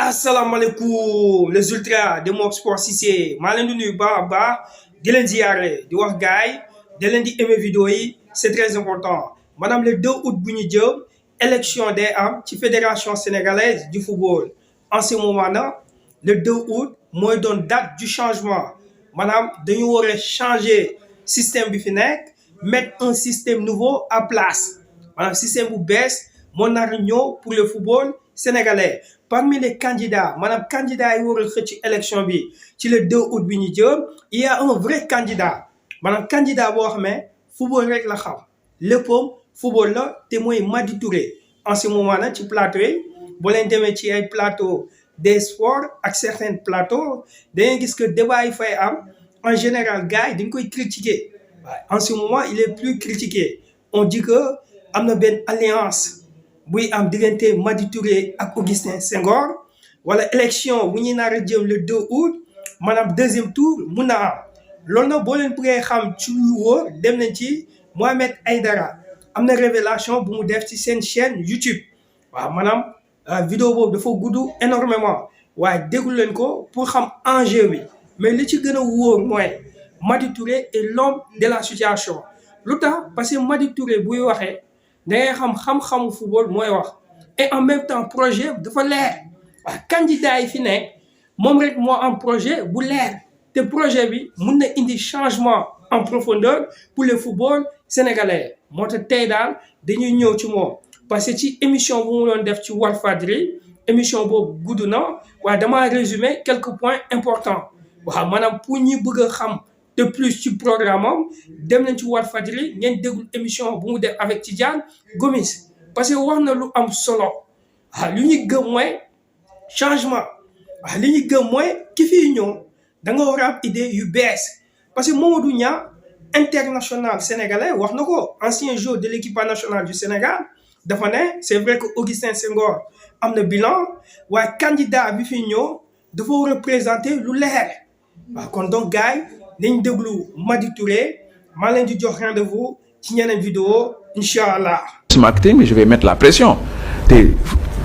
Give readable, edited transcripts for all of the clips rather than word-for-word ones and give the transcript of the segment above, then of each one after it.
asalaamaaleykum les ultras de Mok Sport Cissé maa leen di nuyu baax a baax di leen ziyaare di wax gaay di leen di aimer vidéo yi c'est très important maanaam le 2 août bu ñu jëm élection day am ci fédération sénégalaise du football en ce moment là le 2 août mooy doon date du changement maanaam dañu war a changer système bi fi nekk mettre un système nouveau à place maanaam système bu bees moo nar a ñëw pour le football sénégalais. Parmi les candidats maanaam candidats yi war a xëcc ci élection bi ci le 2 août bi ñu jëm il y a un vrai candidat maanaam candidat boo xam ne football rek la xam léppam football la te mooy Mady Touré en ce moment nag ci plateau yi boo leen demee ci ay plateau des sports ak certains plateaux da ngay gis que débat yi fay am en général gars yi dañ koy critiquer waaye en ce moment il est plus critiqué on dit que am na benn alliance buy am diggante Mady Touré ak Augustin Senghor wala élection bu ñuy nar a jëm le 2 août maanaam deuxième tour mun na am loolu nag boo leen bëggee xam ci lu wóor dem nañ ci Mohamed Aïdara am na révélation bu mu def ci seen chaîne YouTube waaw maanaam vidéo boobu dafa gudd énormément waaye déglu leen ko pour xam enjeu bi mais li ci gën a wóor mooy Mady Touré est l'homme de la situation lu tax parce que Mady Touré buy waxee da ngay xam-xamu football mooy wax et en même temps projet dafa leer waaw candidat yi fi nekk moom rek moo am projet bu leer te projet bi mun na indi changement en profondeur pour le football sénégalais moo tax tey daal dañuy ñëw ci moom parce que ci émission bu mu doon def ci Walfadjri émission boobu gudd na waaye damaa résumer quelques points importants waaw maanaam pour ñi bëgg a xam de plus ci programme am dem nañ ci Walfadjri ngeen déglu émission bu mu def avec Tidiane Gomis parce que wax na lu am solo waaw li ñuy gëm mooy changement waaw li ñuy gëm mooy ki fiy ñëw da nga war a am idée yu bees parce que Mamadou Niang international sénégalais wax na ko ancien joueur de l'équipe nationale du Sénégal dafa ne c'est vrai que Augustin Senghor am na bilan waaye candidat bi fiy ñëw dafa war a présenter lu leer waaw kon donc gars nañ déglu Mady Touré maa leen di jox rendez-vous ci ñeneen vidéo incha allah. marketing mais je vais mettre la pression te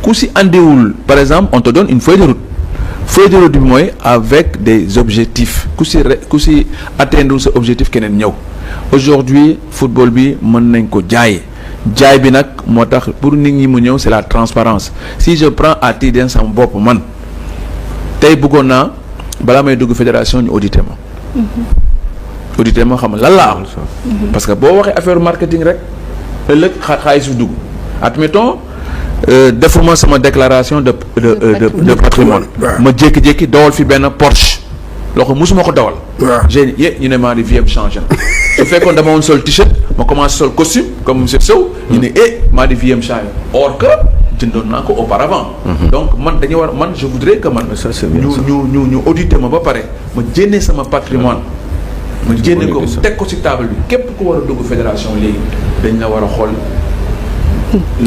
ku si andiwul par exemple on te donne une feuille de route bi mooy avec des objectifs ku si atteindre sa objectif keneen ñëw aujourd'hui football bi mën nañ ko jaay bi nag moo tax pour nit ñi mu ñëw c'est la transparence si je prends à titre sama bopp man tey bëggoon naa balaa may dugg fédération ñu auditer ma. auditer ma xam lan laa am parce que boo waxee affaire marketing rek ëllëg xaalis dugg admettons defuma sama déclaration de patrimoine ma jékki-jékki dawal fi benn Porsche loo xam musuma ko dawal j'ai ñu ne maa di vie changé na su fekkoon dama woon sol t-shirt ma commencé sol costume comme monsieur Sow ñu ne maa di vie changé or que jëndoon naa ko auparavant donc man dañu war man je voudrais que man ñu auditer ma ba pare ma jénnee sama patrimoine ma jénne ko teg ko ci table bi képp ku war a dugg fédération léegi dañ la war a xool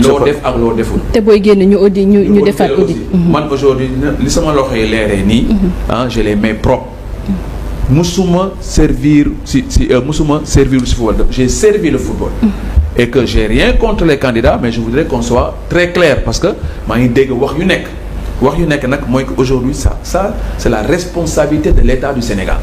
loo def ak loo deful te booy génn ñu audit ñu defaat audit man aujourd'hui li sama loxo yi leeree nii je les mets propres musuma servir si football j'ai servi le football et que j'ai rien contre les candidats mais je voudrais qu'on soit très clair parce que maa ngi dégg wax yu nekk nag mooy que aujourd'hui ça c'est la responsabilité de l'État du Sénégal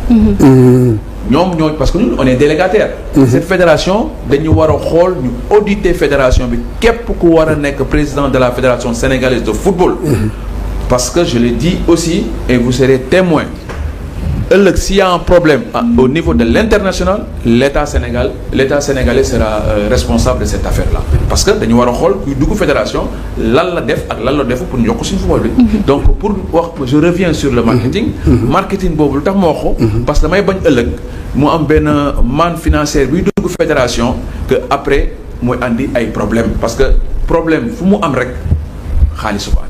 ñoom ñoo parce que ñun on est délégataire cette fédération dañu war a xool ñu auditer fédération bi képp ku war a nekk président de la fédération sénégalaise de football parce que je l'ai dit aussi et vous serez témoin ëllëg s'il y a un problème au niveau de l'international l'État sénégalais sera responsable de cette affaire-là parce que dañu war a xool kuy dugg fédération lan la def ak lan la defu pour ñu yokk suñu football bi donc pour wax je reviens sur le marketing boobu lu tax ma wax ko parce que damay bañ ëllëg mu am benn manne financière buy dugg fédération que après mooy andi ay problème parce que problème fu mu am rek xaalis ko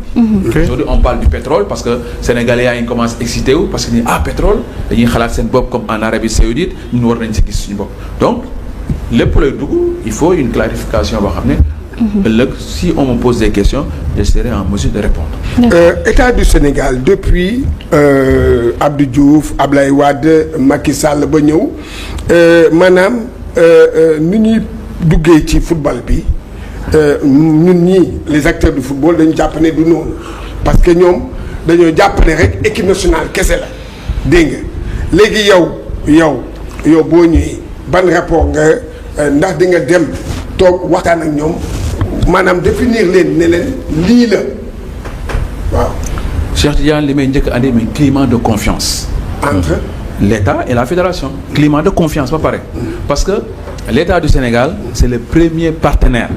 aujourd'hui on parle du pétrole parce que sénégalais yaa ngi commencé excité wu parce que ni pétrole dañuy xalaat seen bopp comme en Arabie Saoudite ñun war nañ si gis suñu bopp donc lépp lay dugg il faut une clarification boo xam ne ëllëg si on me pose des questions je serai en mesure de répondre. État du Sénégal depuis Abdou Diouf Ablaye Wade Macky Sall ba ñëw maanaam ni ñuy duggee ci football bi ñun ñii les acteurs du football dañu jàpp ne du noonu parce que ñoom dañoo jàpp ne rek équipe nationale kese la dégg nga léegi yow boo ñëwee ban rapport nga ndax di nga dem toog waxtaan ak ñoom maanaam définir leen ne leen lii la waaw. Cheikh Tidiane li may njëkk andi mais climat de confiance. entre l'État et la fédération. Climat de confiance ba pare. Parce que l'État du Sénégal c'est le premier partenaire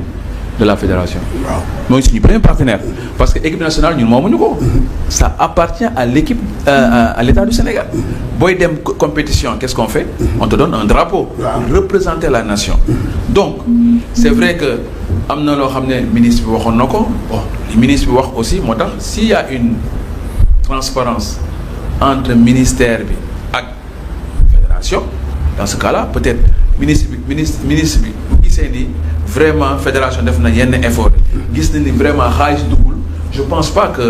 de la fédération. waaw mooy suñu premier partenaire. parce que équipe nationale ñun moomuñu ko. ça appartient à l'équipe à l'État du Sénégal. booy dem compétition qu'est-ce qu'on fait? on te donne un drapeau. pour représenter la nation. donc c'est vrai que am na loo xam ne ministre bi waxoon na ko bon li ministre bi wax aussi moo tax s'il y a une transparence entre ministère bi ak fédération dans ce cas-là peut-être ministre bi bu gisee ni vraiment fédération def na yenn effort gis na ni vraiment xaalis duggul je pense pas que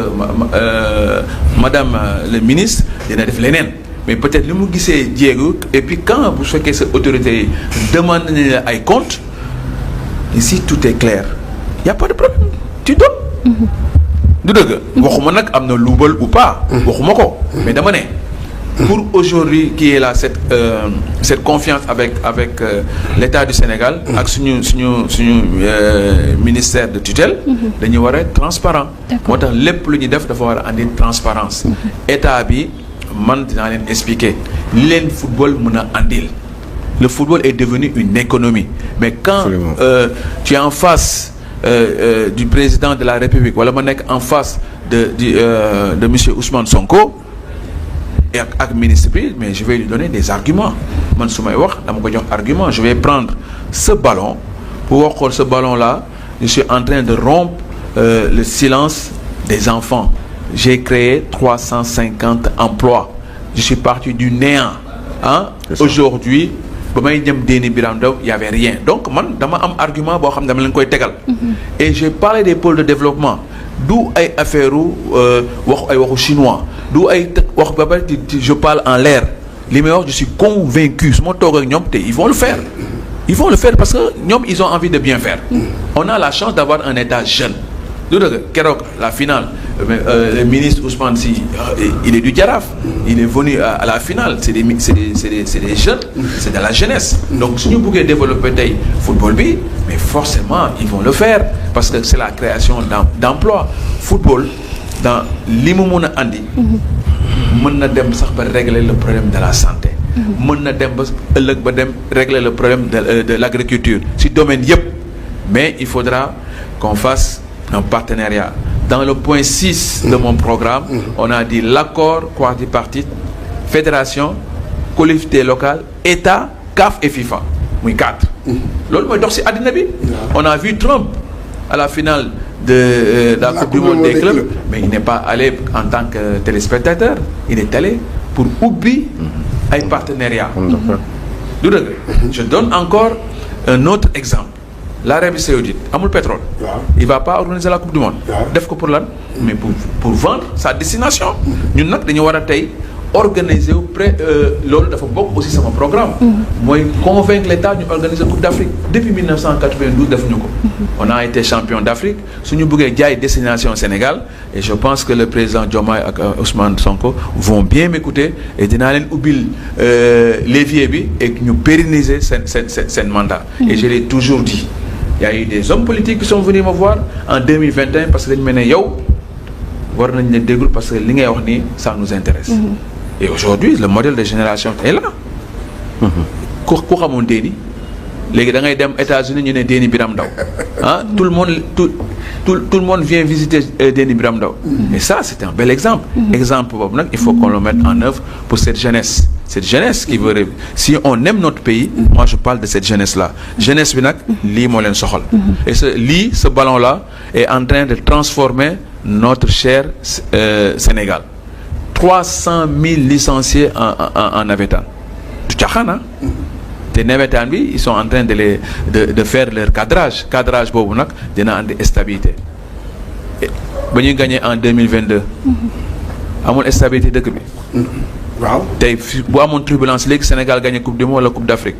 madame le ministre dina def leneen mais peut-être li mu gisee jéego et puis quand bu fekkee sa autorité yi demande nañu ay comptes ici tout est clair y a pas de problème tu donnes. du dëgg waxuma nag am na luubal ou pas. waxuma ko mais dama ne. pour aujourd'hui qui est là cette confiance avec l'État du Sénégal. ak suñu ministère de tutelle. dañu war a être transparent. moo tax lépp lu ñu def dafa war a andi transparence état bi man dinaa leen expliquer li leen football mën a andil. le football est devenu une économie mais quand tu es en face du président de la République wala ma nekk en face de monsieur Ousmane Sonko et ak ministre bi mais je vais lui donner des arguments man su may wax dama ko jox argument je vais prendre ce ballon pour wax xool ce ballon là je suis en train de rompre le silence des enfants j'ai créé 350 emplois je suis parti du néant aujourd'hui ba may dem Déni Biram Ndaw y avait rien donc man dama am argument boo xam ne dama leen koy tegal et j'ai parlé des pôles de développement du ay affaire waxu chinois du ay wax ba pare je parle en l'air li may wax je suis convaincu su ma toog ak ñoom te ils vont le faire parce que ñoom ils ont envie de bien faire on a la chance d'avoir un État jeune du dëgg keroog la finale le ministre Ousmane Sy il est du Jaraaf il est venu à la finale c'est des jeunes c'est de la jeunesse donc suñu bëggee développer tey football bi mais forcément ils vont le faire parce que c'est la création d'emplois football dans li mu mën a andi mën na dem sax ba régler le problème de la santé mën na dem ba ëllëg ba dem régler le problème de l'agriculture ci domaine yëpp mais il faudra qu'on fasse un partenariat. Dans le point 6 de mon programme, on a dit l'accord quadripartite, fédération, collectivité locale, État, CAF et FIFA. muy 4. loolu mooy dox ci àddina bi. On a vu Trump à la finale de la Coupe du monde des clubs, mais il n'est pas allé en tant que téléspectateur, il est allé pour ubbi ay partenariat. du dëgg. Je donne encore un autre exemple. L'Arabie Saoudite amul pétrole. Il va pas organiser la Coupe du monde. def ko pour lan mais pour vendre sa destination. ñun nag dañu war a tey organiser wu loolu dafa bokk aussi sama programme. mooy convaincre l'État ñu organiser Coupe d'Afrique depuis 1992 defuñu ko. on a été champion d'Afrique suñu bëggee jaay destination Sénégal et je pense que le président Diomaye ak Ousmane Sonko vont bien m'écouter et dinaa leen ubbil l'évier bi et ñu pérenniser seen mandat. et je l'ai toujours dit. Il y a eu des hommes politiques qui sont venus me voir en 2021 parce que dañu mel ne yow war nañ ne déglu parce que li ngay wax nii ça nous intéresse. Et aujourd'hui le modèle de génération est là. ku xamoon Déni léegi da ngay dem États-Unis ñu ne Déni Biram Ndaw tout le monde vient visiter Déni Biram Ndaw. Et ça c'est un bel exemple. exemple boobu nag il faut qu'on le mette en œuvre pour cette jeunesse qui veut si on aime notre pays. moi je parle de cette jeunesse là jeunesse bi nag lii moo leen soxal. et ce ballon là est en train de transformer notre cher Sénégal. 300 000 licenciés en navétane du caaxaan te navétane bi ils sont en train de faire leur cadrage boobu nag dina andi stabilité ba ñuy gagné en 2022 amul stabilité dëkk bi. waaw tey bu amoon turbulence léegi Sénégal gagné coupe du monde wala coupe d'Afrique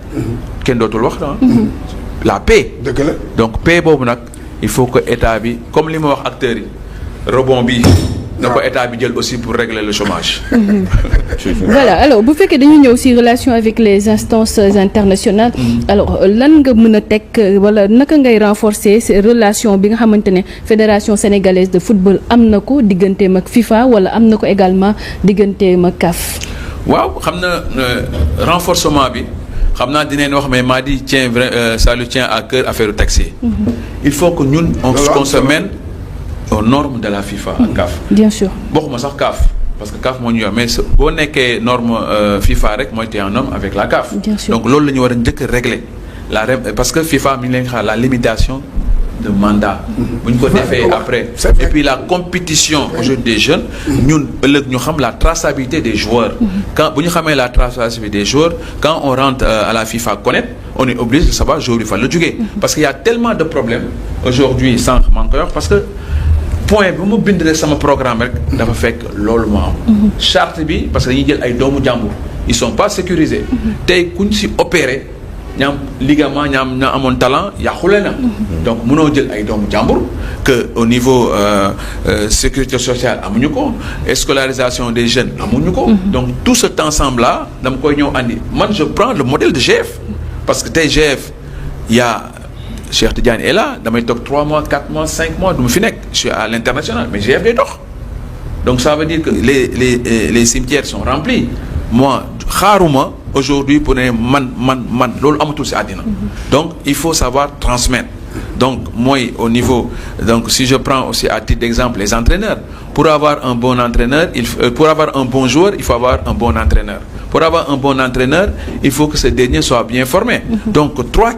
kenn dootul wax la paix. dëgg la donc paix boobu nag il faut que état bi comme li ma wax acteurs yi rebond bi na ko état bi jël aussi pour régler le chômage. Voilà alors bu fekkee dañu ñëw ci relation avec les instances internationales. Alors lan nga mën a teg wala naka ngay renforcer ces relations bi nga xamante ne fédération sénégalaise de football am na ko digganteem ak FIFA wala am na ko également digganteem ak CAF. waaw xam na renforcement bi xam naa dinañ wax mais maa di ça lui tient à cœur affaire taxi. Il faut que ñun on se mène aux normes de la FIFA ak CAF. Bien sûr bokkuma sax CAF parce que CAF moo ñu yor mais boo nekkee norme FIFA rek mooy te en norme avec la CAF. Bien sûr. Donc loolu la ñu war a njëkk a régler parce que FIFA mi ngi leen xaar la limitation de mandat. bu ñu ko defee après. Et puis la compétition aujourd'hui des jeunes. ñun ëllëg ñu xam la traçabilité des joueurs. quand bu ñu xamee la traçabilité des joueurs quand on rentre à la FIFA connaître on est obligé de savoir joueur yi fan la jógee. parce que y a tellement de problèmes aujourd'hui sànq maa ngi koy wax parce que. point bi mu bind rek sama programme rek dafa fekk loolu moo am. charte bi parce que dañuy jël ay doomu jàmbur ils sont pas sécurisés. tey kuñ si opéré ñaam ligament ñaam ña amoon talent yàqule na. donc mënoo jël ay doomu jàmbur que au niveau sécurité sociale amuñu ko scolarisation des jeunes amuñu ko. donc tout cet ensemble là dama koy ñëw andi man je prends le modèle de GF parce que tey GF y a Cheikh Tidiane est là damay toog 3 mois 4 mois 5 mois du ma fi nekk je suis à l'international mais GF day dox donc ça veut dire que les cimetières sont remplis moi xaaruma aujourd'hui pour ne man loolu amatul ci àddina donc il faut savoir transmettre donc mooy au niveau donc si je prends aussi à titre d'exemple les entraîneurs pour avoir un bon entraîneur pour avoir un bon joueur il faut avoir un bon entraîneur pour avoir un bon entraîneur il faut que ce dernier soit bien formé donc trois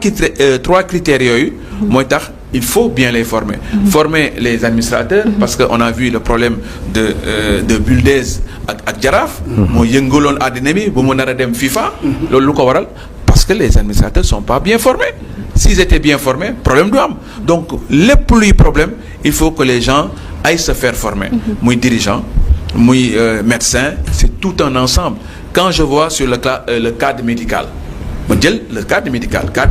critères yooyu mooy tax il faut bien les former former les administrateurs parce que on a vu le problème de Buldez ak Jaraaf moo yëngaloon àddina bi bu mu nar a dem FIFA loolu lu ko waral parce que les administrateurs sont pas bien formés s'ils étaient bien formés problème du am donc lépp luy problème il faut que les gens aillent se faire former muy dirigeant muy médecin c'est tout un ensemble quand je vois sur le cadre médical ma jël le cadre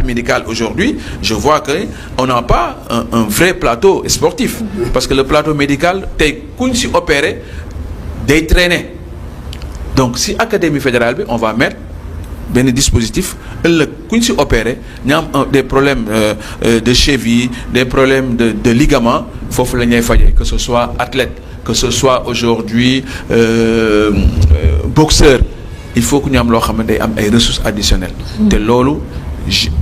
médical aujourd'hui je vois que on n'a pas un vrai plateau sportif parce que le plateau médical tey kuñ si opéré day traîner donc si académie fédérale bi on va mettre benn dispositif ëllëg kuñ si opéré ña am des problèmes de cheville des problèmes de ligament foofu la ñuy fajee que ce soit athlète que ce soit aujourd'hui boxeur il faut que ñu am loo xam ne day am ay ressources additionnelles te loolu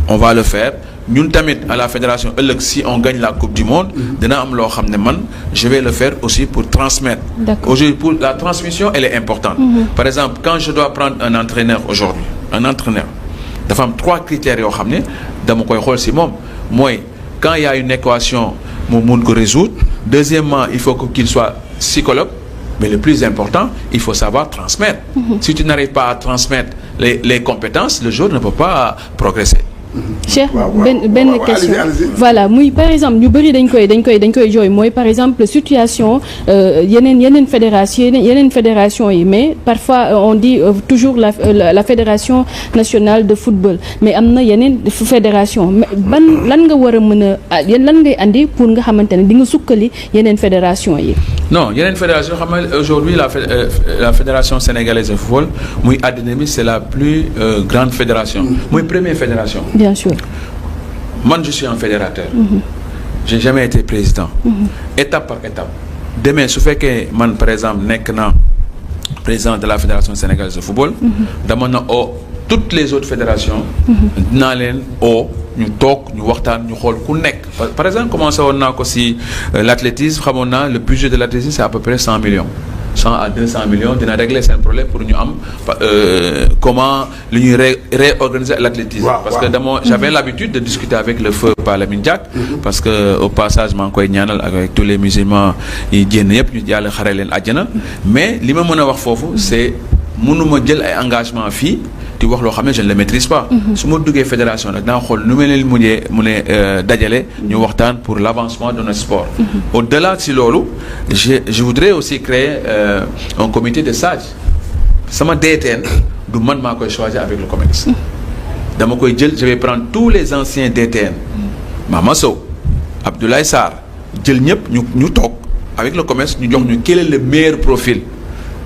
on va le faire ñun tamit à la fédération ëllëg si on gagne la coupe du monde dina am loo xam ne man je vais le faire aussi pour transmettre aujourd'hui pour la transmission elle est importante par exemple quand je dois prendre un entraîneur aujourd'hui un entraîneur dafa am 3 critères yoo xam ne dama koy xool si moom mooy quand il y a une équation mu mun ko résoudre deuxièmement il faut qu'il soit psychologue mais le plus important il faut savoir transmettre si tu n'arrives pas à transmettre les compétences le joueur ne peut pas progresser. Cheikh benn question voilà muy par exemple ñu bëri dañ koy jooy mooy par exemple situation yeneen fédération yi mais parfois on dit toujours la fédération nationale de football mais am na yeneen fédération lan nga war a mën a lan ngay andi pour nga xamante ne di nga sukkali yeneen fédération yi. non yeneen fédération xam nga aujourd'hui la fédération sénégalaise de football muy àddina bi c'est la plus grande fédération muy première fédération. Bien sûr. Moi, je suis un fédérateur. J'ai jamais été président. Étape par étape. Demain, su fekkee man par exemple nekk na président de la fédération sénégalaise de football. dama na toutes les autres fédérations. dinaa leen ñu toog ñu waxtaan ñu xool ku nekk. par exemple commencé woon naa ko si l'athlétisme xamoon naa le budget de l'athlétisme c'est à peu près 100 millions. 100 à 200 millions dina régler seen problème pour ñu am comment lu ñuy réorganiser l'athlétisme parce que j'avais l'habitude de discuter avec le feu Pa Lamine Diack parce que au passage maa ngi koy ñaanal avec tous les musulmans yi génn yëpp ñu yàlla xare leen àjjana mais li ma mën a wax foofu c'est mënuma jël ay engagement fii di wax loo xam ne je ne le maîtrise pas su ma duggee fédération nag naa xool nu ma leen mu ne dajale ñu waxtaan pour l'avancement de notre sport au-delà si loolu je voudrais aussi créer un comité de sages sama DTN du man maa koy choisir avec le COMEX dama koy jël je vais prendre tous les anciens DTN Mama Sow Abdoulaye Sarr jël ñëpp ñu toog avec le commerce ñu jox ñu quel est le meilleur profil.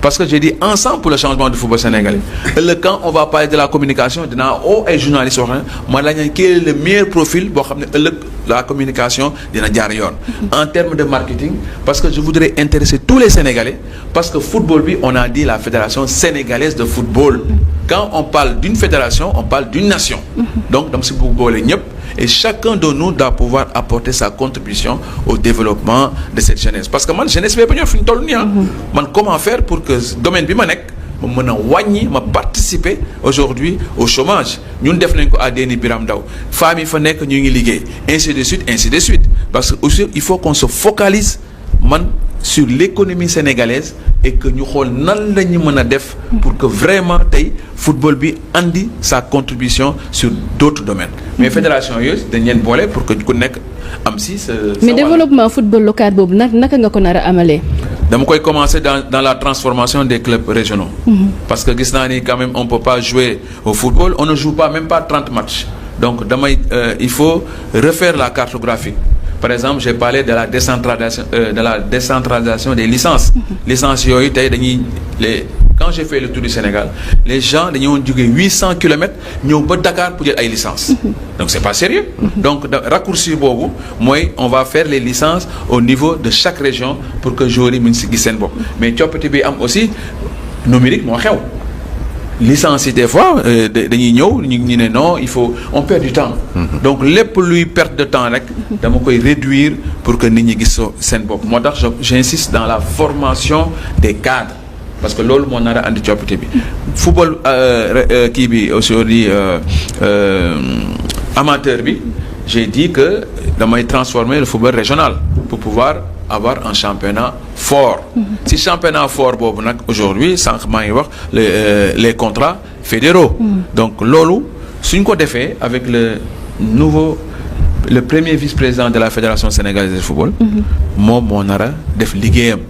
Parce que j'ai dit ensemble pour le changement du football sénégalais. Et quand on va parler de la communication, dinaa ay journalistes yoo xam ne ma laaj quel est le meilleur profil boo xam ne ëllëg la communication dina jaar yoon. En termes de marketing, parce que je voudrais intéresser tous les Sénégalais, parce que football bi on a dit la fédération sénégalaise de football. Quand on parle d'une fédération, on parle d'une nation. Donc dama si bëgg boole ñëpp. Et chacun de nous doit pouvoir apporter sa contribution au développement de cette jeunesse. Parce que man jeunesse bi ba ñor fi ñu toll nii man comment faire pour que domaine bi ma nekk ma mën a wàññi ma participer aujourd'hui au chômage. ñun def nañ ko à Déni Biram Ndaw femmes yi fa nekk ñu ngi liggéey ainsi de suite. Parce que aussi il faut qu'on se focalise sur l'économie sénégalaise et que ñu xool nan la ñu mën a def pour que vraiment tey football bi andi sa contribution sur d'autres domaines. Mais fédération yooyu dañ leen boole pour que ku nekk am si sa mais développement football local boobu naka nga ko nar a amalee. dama koy commencer dans la transformation des clubs régionaux. Parce que gis naa ni quand même on peut pas jouer au football, on ne joue pas même pas 30 matchs. Donc il faut refaire la cartographie. Par exemple, j'ai parlé de la décentralisation des licences. Licences yooyu tey quand j'ai fait le tour du Sénégal, les gens dañoo jóge 800 kilomètres ñëw ba Dakar pour jël ay licences. Donc c'est pas sérieux. Donc raccourci boobu mooy on va faire les licences au niveau de chaque région pour que joueurs yi mën si gis seen bopp. Mais coppite bi am aussi numérique moo xew. Licence yi des fois dañuy ñëw ñu ne non il faut on perd du temps. Donc lépp luy perte de temps rek dama koy réduire pour que nit ñi gis seen bopp moo tax j'insiste dans la formation des cadres parce que loolu moo nar a andi coppite bi. Football kii bi aujourd'hui amateur bi j'ai dit que damay transformer le football régional pour pouvoir avoir un championnat fort. Si championnat fort boobu nag aujourd'hui sànq maa ngi wax les contrats fédéraux. Donc loolu suñ ko defee avec le premier vice-président de la fédération sénégalaise de football. moom moo nar a def liggéeyam.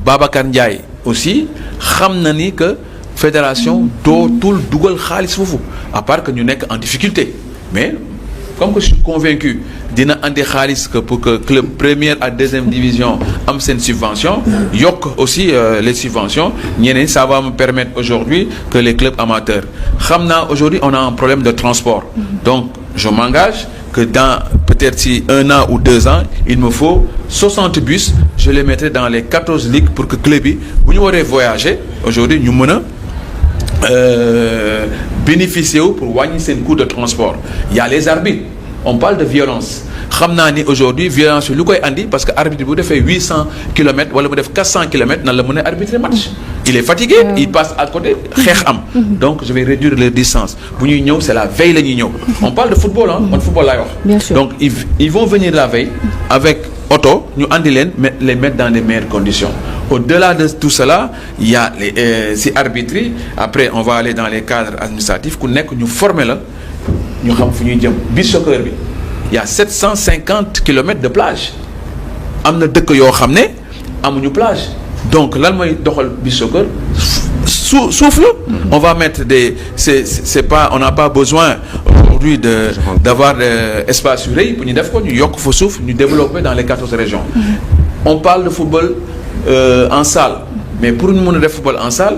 Babacar Ndiaye aussi xam na ni que fédération dootul dugal xaalis foofu à part que ñu nekk en difficulté mais comme que je suis convaincu dina andi xaalis que pour que club première à deuxième division am seen subvention yokk aussi les subventions ñeneen ça va me permettre aujourd'hui que les clubs amateurs xam naa aujourd'hui on a un problème de transport donc je m'engage que dans peut-être si 1 an ou 2 ans il me faut 60 bus je les mettrai dans les 14 ligues pour que club yi bu ñu waree voyager aujourd'hui ñu mën a bénéficier wu pour wàññi seen coût de transport. Il y a les arbitres on parle de violence xam naa ni aujourd'hui violence bi lu koy andi parce que arbitre bu defee 800 kilomètres wala mu def 400 kilomètres nan la mën a arbitrer match. Il est fatigué il passe à côté xeex am. Donc je vais réduire leur distance bu ñuy ñëw c'est la veille la ñuy ñëw. On parle de football man football laay wax. Bien sûr. Donc ils vont venir la veille avec oto ñu andi leen les mettre dans les meilleures conditions. Au-delà de tout cela il y a si arbitres après on va aller dans les cadres administratifs ku nekk ñu former la ñu xam fu ñuy jëm beach soccer bi il y a 750 kilomètres de plage am na dëkk yoo xam ne amuñu plage donc lan mooy doxal beach soccer souffle on va mettre c'est pas on n'a pas besoin aujourd'hui d'avoir espace yu rëy pour ñu def ko ñu yokk fa suuf ñu développer dans les 14 régions on parle de football en salle mais pour ñu mën a def football en salle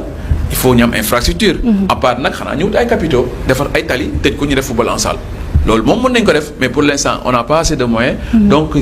il faut ñu am infrastructure à part nag xanaa ñu wut ay capitaux defar ay tali tëj ko ñu def football en salle loolu moom mën nañ ko def mais pour l'instant on n'a pas assez de moyens donc